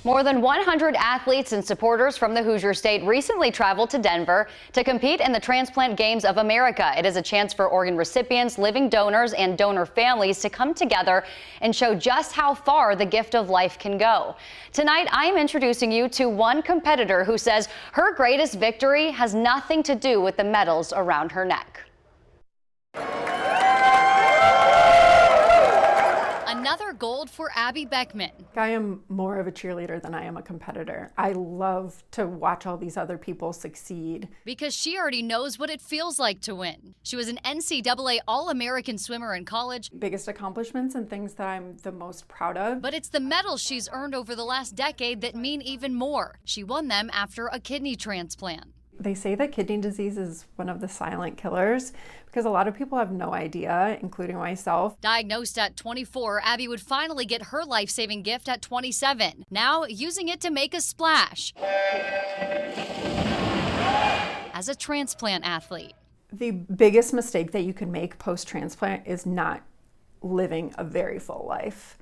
More than 100 athletes and supporters from the Hoosier state recently traveled to Denver to compete in the Transplant Games of America. It is a chance for organ recipients, living donors, and donor families to come together and show just how far the gift of life can go. Tonight, I am introducing you to one competitor who says her greatest victory has nothing to do with the medals around her neck. Another gold for Abby Beckman. I am more of a cheerleader than I am a competitor. I love to watch all these other people succeed. Because she already knows what it feels like to win. She was an NCAA All-American swimmer in college. Biggest accomplishments and things that I'm the most proud of. But it's the medals she's earned over the last decade that mean even more. She won them after a kidney transplant. They say that kidney disease is one of the silent killers because a lot of people have no idea, including myself. Diagnosed at 24, Abby would finally get her life-saving gift at 27, now using it to make a splash as a transplant athlete. The biggest mistake that you can make post-transplant is not living a very full life,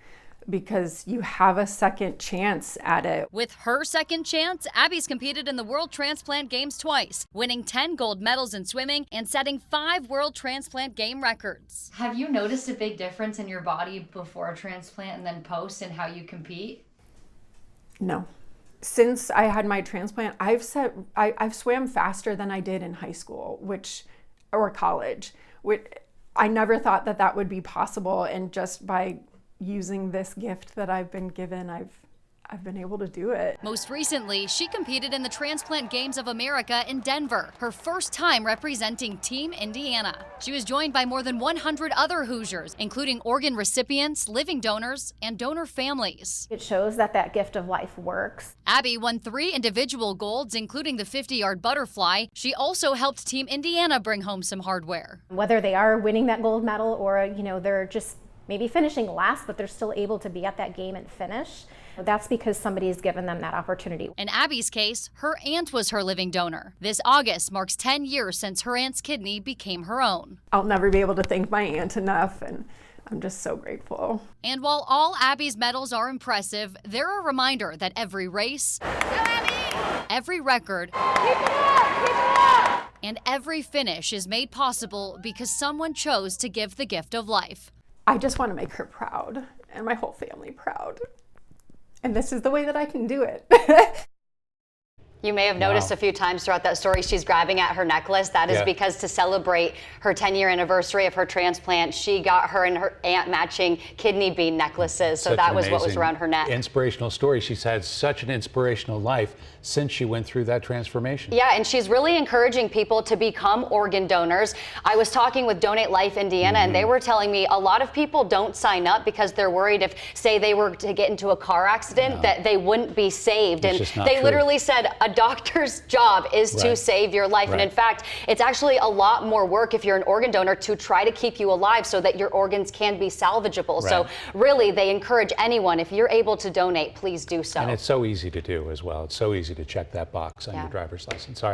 because you have a second chance at it. With her second chance, Abby's competed in the World Transplant Games twice, winning 10 gold medals in swimming and setting 5 World Transplant Game records. Have you noticed a big difference in your body before a transplant and then post and how you compete? No. Since I had my transplant, I've swam faster than I did in high school, or college, which I never thought that that would be possible, and just by using this gift that I've been given, I've been able to do it. Most recently, she competed in the Transplant Games of America in Denver, her first time representing Team Indiana. She was joined by more than 100 other Hoosiers, including organ recipients, living donors, and donor families. It shows that that gift of life works. Abby won 3 individual golds, including the 50-yard butterfly. She also helped Team Indiana bring home some hardware. Whether they are winning that gold medal or, they're just maybe finishing last, but they're still able to be at that game and finish. That's because somebody's given them that opportunity. In Abby's case, her aunt was her living donor. This August marks 10 years since her aunt's kidney became her own. I'll never be able to thank my aunt enough, and I'm just so grateful. And while all Abby's medals are impressive, they're a reminder that every race, every record, and every finish is made possible because someone chose to give the gift of life. I just want to make her proud and my whole family proud. And this is the way that I can do it. You may have noticed a few times throughout that story she's grabbing at her necklace. That is because to celebrate her 10-year anniversary of her transplant, she got her and her aunt matching kidney bean necklaces. So that was what was around her neck. Inspirational story. She's had such an inspirational life since she went through that transformation. Yeah, and she's really encouraging people to become organ donors. I was talking with Donate Life Indiana, and they were telling me a lot of people don't sign up because they're worried if, say, they were to get into a car accident, that they wouldn't be saved. It's and they literally said a doctor's job is to save your life. And in fact, it's actually a lot more work if you're an organ donor to try to keep you alive so that your organs can be salvageable. So really, they encourage anyone, if you're able to donate, please do so. And it's so easy to do as well. It's so easy to check that box on your driver's license. Sorry.